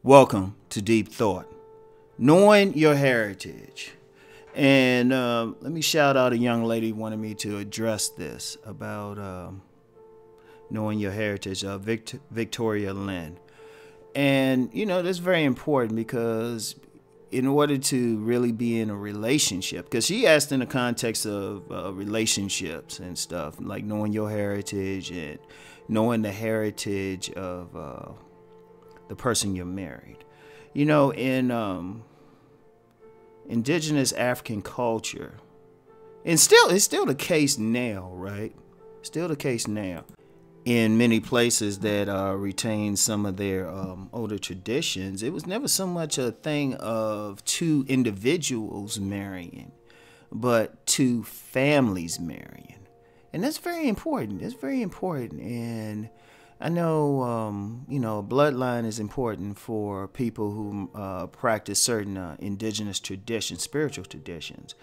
Welcome to Deep Thought, knowing your heritage. And let me shout out a young lady who wanted me to address this about knowing your heritage, Victoria Lynn. And, you know, that's very important because in order to really be in a relationship, because she asked in the context of relationships and stuff, like knowing your heritage and knowing the heritage of the person you're married. You know, in indigenous African culture, and it's still the case now, right? Still the case now in many places that retain some of their older traditions. It was never so much a thing of two individuals marrying, but two families marrying. And that's very important. It's very important. And I know, you know, bloodline is important for people who practice certain indigenous traditions, spiritual traditions,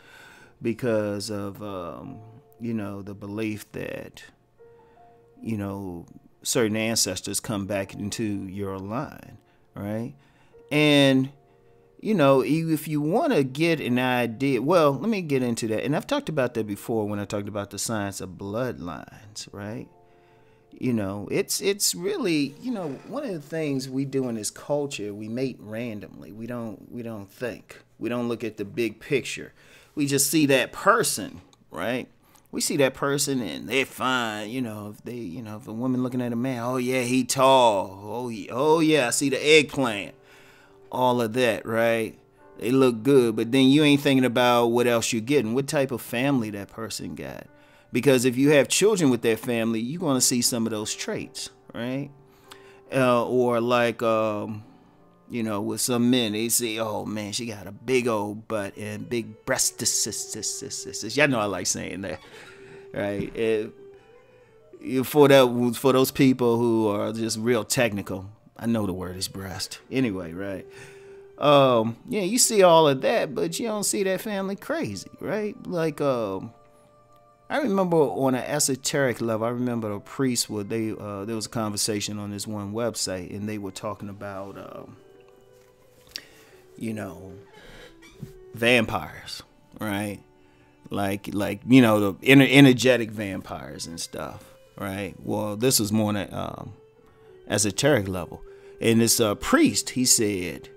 because of, you know, the belief that, you know, certain ancestors come back into your line, right? And, you know, if you want to get an idea, well, let me get into that. And I've talked about that before when I talked about the science of bloodlines, right? You know, it's really, you know, one of the things we do in this culture, we mate randomly. We don't think. We don't look at the big picture. We just see that person, right? We see that person and they're fine. You know, if they, you know, if a woman looking at a man, oh yeah, he tall. Oh yeah, I see the eggplant. All of that, right? They look good, but then you ain't thinking about what else you're getting, what type of family that person got. Because if you have children with their family, you're going to see some of those traits, right? Or like, you know, with some men, they say, oh, man, she got a big old butt and big breasts. Y'all know I like saying that, right? For those people who are just real technical, I know the word is breast. Anyway, right? Yeah, you see all of that, but you don't see that family crazy, right? Like, I remember on an esoteric level, I remember a priest there was a conversation on this one website, and they were talking about, you know, vampires, right? Like you know, the energetic vampires and stuff, right? Well, this was more on an esoteric level, and this priest, he said,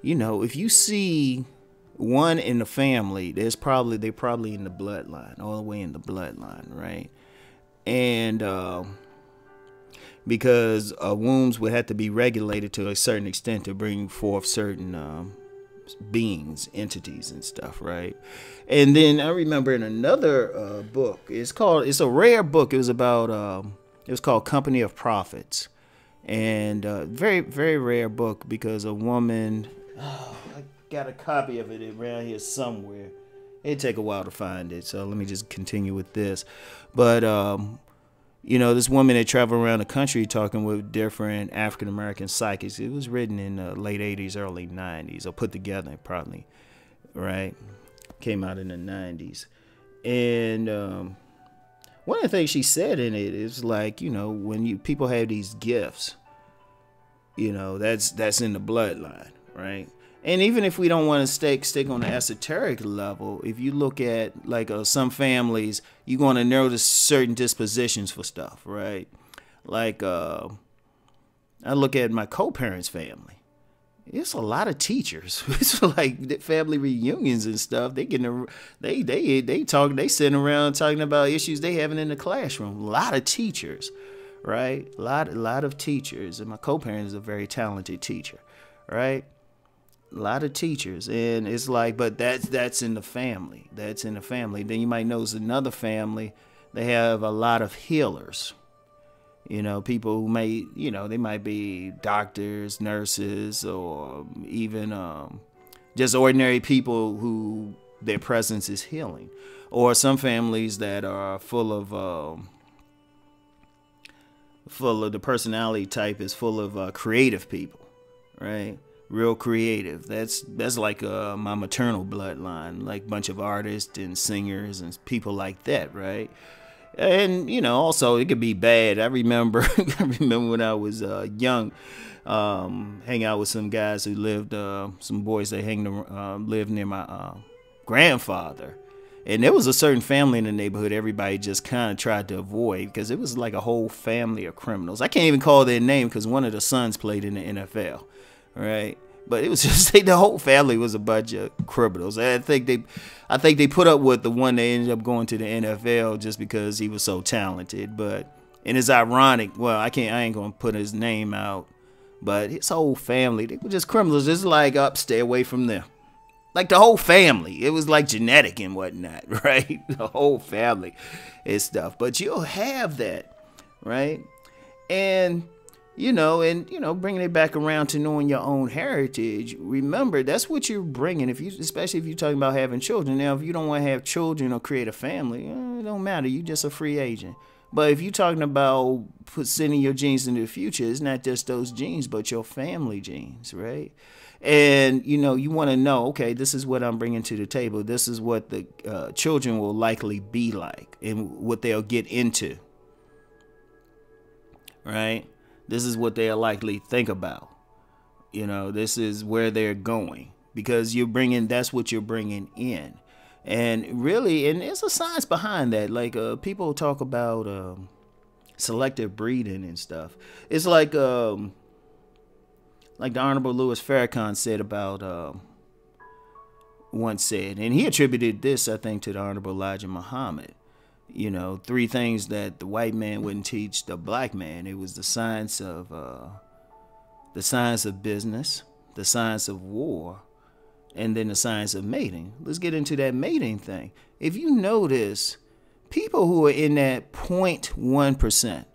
you know, if you see one in the family, they're probably in the bloodline, all the way in the bloodline, right? And because wombs would have to be regulated to a certain extent to bring forth certain beings, entities, and stuff, right? And then I remember in another book, it's a rare book. It was about it was called Company of Prophets, and very very rare book because a woman. Oh, I got a copy of it around here somewhere. It'd take a while to find it, so let me just continue with this. But you know, this woman that traveled around the country talking with different African American psychics. It was written in the late 80s, early 90s, or put together probably, right? Came out in the 90s. And one of the things she said in it is like, you know, when people have these gifts, you know, that's in the bloodline, right? And even if we don't want to stick on the esoteric level, if you look at like some families, you're going to notice certain dispositions for stuff, right? Like I look at my co-parents' family. It's a lot of teachers. It's like family reunions and stuff. They sitting around talking about issues they having in the classroom. A lot of teachers, right? A lot of teachers, and my co-parent is a very talented teacher, right? A lot of teachers, and it's like, but that's in the family. That's in the family. Then you might notice another family, they have a lot of healers. You know, people who may, you know, they might be doctors, nurses, or even just ordinary people who their presence is healing. Or some families that are full of the personality type is full of creative people, right? Real creative. That's like my maternal bloodline, like a bunch of artists and singers and people like that, right? And also it could be bad. I remember I remember when I was young, hang out with some guys who lived, some boys that lived near my grandfather. And there was a certain family in the neighborhood everybody just kind of tried to avoid because it was like a whole family of criminals. I can't even call their name because one of the sons played in the NFL, right? But it was just the whole family was a bunch of criminals. I think they put up with the one that ended up going to the NFL just because he was so talented. And it's ironic. Well, I ain't gonna put his name out, but his whole family, they were just criminals. Just like, stay away from them. Like the whole family. It was like genetic and whatnot, right? The whole family and stuff. But you'll have that, right? And bringing it back around to knowing your own heritage. Remember, that's what you're bringing. Especially if you're talking about having children. Now, if you don't want to have children or create a family, it don't matter. You're just a free agent. But if you're talking about sending your genes into the future, it's not just those genes, but your family genes, right? And, you want to know, okay, this is what I'm bringing to the table. This is what the children will likely be like and what they'll get into, right? This is what they'll likely think about. This is where they're going because that's what you're bringing in. And really, and there's a science behind that. Like people talk about selective breeding and stuff. It's like the Honorable Louis Farrakhan once said, and he attributed this, I think, to the Honorable Elijah Muhammad. 3 things that the white man wouldn't teach the black man. It was the science of business, the science of war, and then the science of mating. Let's get into that mating thing. If you notice, people who are in that 0.1%,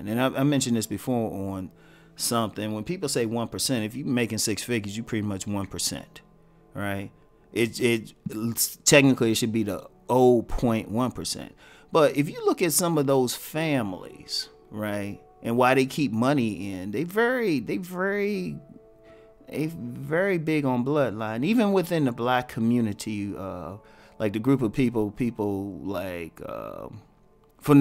and I mentioned this before on something. When people say 1%, if you're making 6 figures, you pretty much 1%, right? It technically it should be the 0.1%. But if you look at some of those families, right, and why they keep money in, they very big on bloodline. Even within the black community, like the group of people like for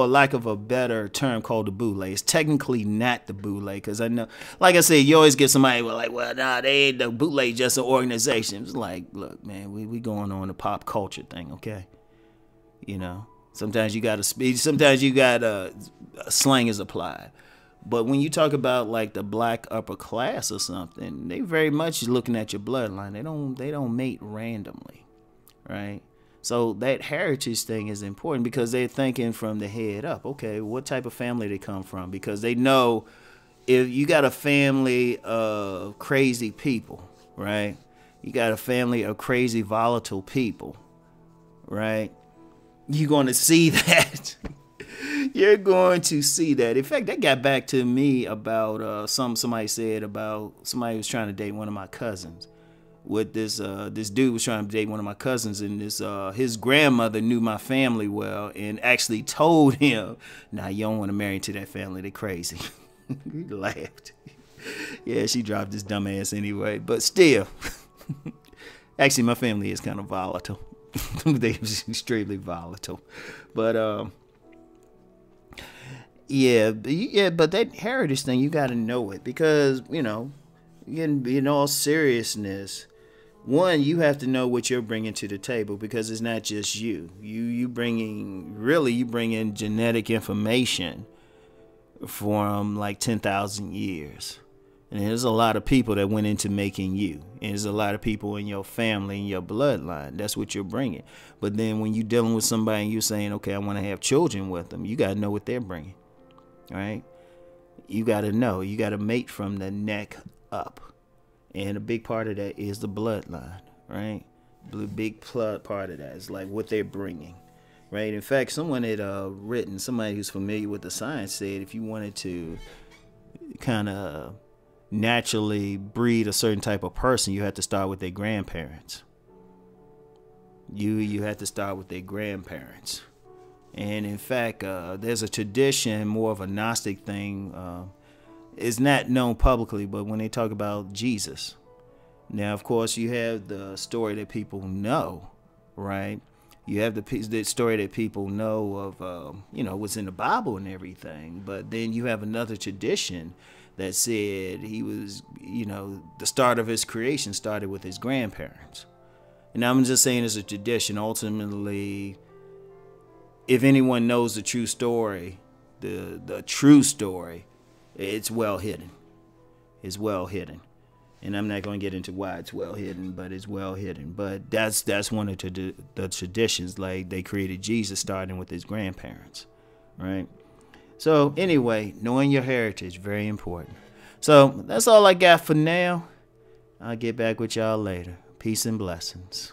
lack of a better term, called the boule. It's technically not the boule, because I know, like I said, you always get somebody like, well, nah, they ain't the boule, just an organization. It's like, look, man, we going on a pop culture thing, okay? Sometimes you got to speed, sometimes you got slang is applied. But when you talk about like the black upper class or something, they very much looking at your bloodline. They don't mate randomly, right? So that heritage thing is important because they're thinking from the head up. Okay, what type of family they come from? Because they know if you got a family of crazy people, right? You got a family of crazy volatile people, right? You're going to see that. You're going to see that. In fact, that got back to me about somebody said about somebody was trying to date one of my cousins. With this dude was trying to date one of my cousins, and his grandmother knew my family well and actually told him, nah, you don't want to marry into that family, they crazy. He laughed. Yeah, she dropped his dumb ass anyway, but still. Actually, my family is kind of volatile. They're extremely volatile. But yeah, but that heritage thing, you got to know it because, in all seriousness, one, you have to know what you're bringing to the table because it's not just you. You bring in genetic information from like 10,000 years. And there's a lot of people that went into making you. And there's a lot of people in your family, in your bloodline. That's what you're bringing. But then when you're dealing with somebody and you're saying, okay, I want to have children with them, you got to know what they're bringing, right? You got to know. You got to mate from the neck up. And a big part of that is the bloodline, right? The big part of that is like what they're bringing, right? In fact, someone had somebody who's familiar with the science said if you wanted to kind of naturally breed a certain type of person, you have to start with their grandparents. You have to start with their grandparents. And in fact, there's a tradition, more of a Gnostic thing, is not known publicly, but when they talk about Jesus. Now, of course, you have the story that people know, right? You have the story that people know of, what's in the Bible and everything. But then you have another tradition that said he was, the start of his creation started with his grandparents. And I'm just saying it's a tradition. Ultimately, if anyone knows the true story, the true story, it's well hidden. It's well hidden. And I'm not going to get into why it's well hidden, but it's well hidden. But that's one of the traditions. Like, they created Jesus starting with his grandparents, right? So anyway, knowing your heritage, very important. So that's all I got for now. I'll get back with y'all later. Peace and blessings.